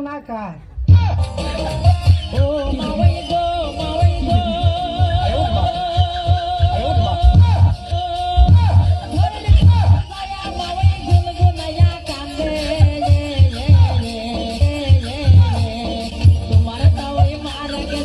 না কার ও মাওয়াই গো মাওয়াই গো মাওয়াই গুনগুনায়া কান্দে তোমার তাওই মারা গে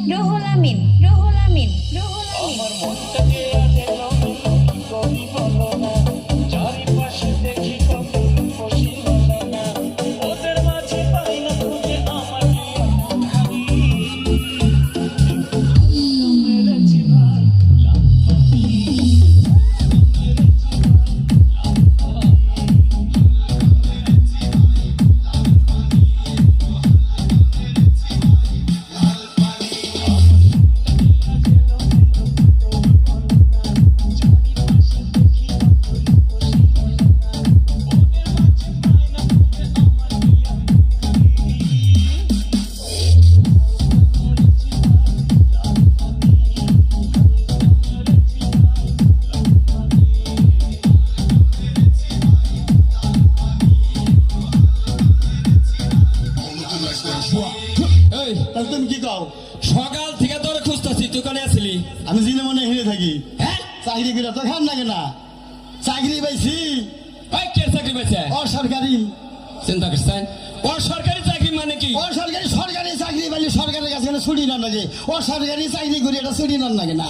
রুহুল আমিন রুহুল আমিন রুহুল আমিন আমার মনটাকে আগে রঙিন কি করি বলো না চারিপাশে দেখি কত খুশি হলো না ওদের মাঝে পাই না খুঁজে আমার মেরেছি ভাই এই তাহলে তুমি কি কও সকাল থেকে তোরে খুঁজতেছি তুই কোনে আসলি? আমি জিনে মনে হেরে থাকি হ্যাঁ চাকরি করে তো খাম লাগে না চাকরি পাইছি ভাই কে চাকরি পাইছে? অসরকারি চিন্তা করছেন ও সরকারি চাকরি মানে কি? অসরকারি সরকারি চাকরি পাইলে সরকারের কাছে ছুটি না লাগে অসরকারি চাকরি করি এটা ছুটি না লাগে না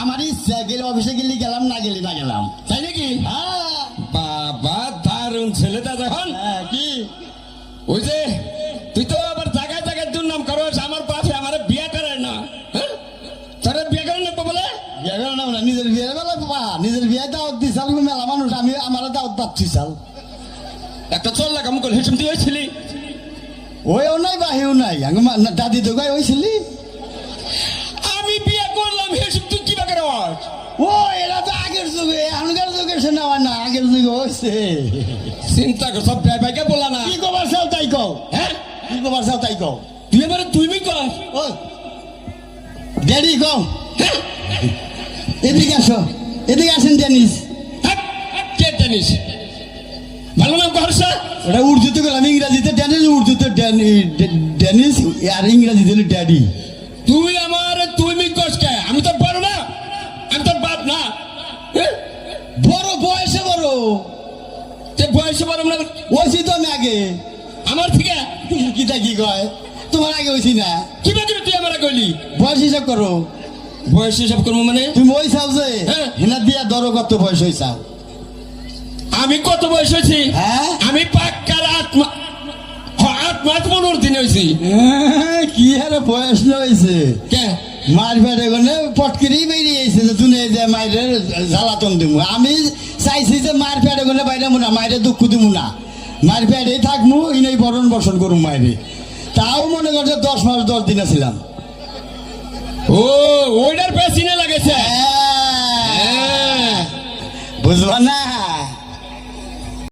আমার ইচ্ছা গেলে অফিসে গেলে গেলাম না গেলে না গেলাম তাই নাকি? হ্যাঁ বাবা দারুণ ছেলেটা যখন হ্যাঁ, কি ওই যে তুই তো আবার জায়গায় জায়গায় দুর্নাম করস আমার পাশে আমার বিয়ে করে না হ্যাঁ? তোরা বিয়ে করে নেবো বলে বিয়ে করে না নিজের বিয়ে বেলা বাবা নিজের বিয়ে দাওয়াত দিছাল মেলা মানুষ আমি আমার দাওয়াত পাচ্ছি চাল একটা চল লাগাম করে হেসম তুই হয়েছিলি ওইও নাই বাহিও নাই দাদি তো গাই হয়েছিলি আমি বিয়ে করলাম হেসম তুই কি বাকে রস ও এরা তো আগের যুগে এখনকার যুগের সে নেওয়া না আগের যুগে হচ্ছে চিন্তা কর সব ভাই ভাইকে বলা না কি কবার চাও তাই কও হ্যাঁ কি কবার চাও তাই কও তুই এবার তুই কর ও ড্যাডি কও এদিকে আসো এদিকে আসেন টেনিস কে জানিস ভালো নাম করছে ওটা উর্দুতে গেলাম ইংরাজিতে টেনিস উর্দুতে টেনিস আর ইংরাজিতে হলো ড্যাডি তুই আমার তুই কস কে আমি তো বড় না আমি তো বাপ না হ্যাঁ? বড় বয়সে বড় তে বয়সে বড় না ওইছি তো আমি আগে আমার থেকে কিটা কি কয় তোমার আগে হয়েছি না কি বাকি তুই আমার কইলি বয়স হিসাব করো বয়স হিসাব করবো মানে তুমি ওই চাও যে হ্যাঁ। হেনা দিয়া ধরো কত বয়স হয়েছাও আমি কত বয়স হয়েছি হ্যাঁ আমি পাক্কার আত্মা আত্মা 15 দিন হয়েছি কি হারে বয়স হয়েছে কে মার ফেটে গনে পটকিরি বেরিয়েছে যে তুই যে মায়ের জ্বালাতন দিব আমি চাইছি যে মার ফেটে গনে বাইরে মুনা মায়ের দুঃখ দিব না মার ফেটেই থাকমু ইনেই বরণ বসন করুম মায়েরে তাও মনে করছে 10 মাস 10 দিনে ছিলাম ও ওইটার পেছনে লাগেছে বুঝবা না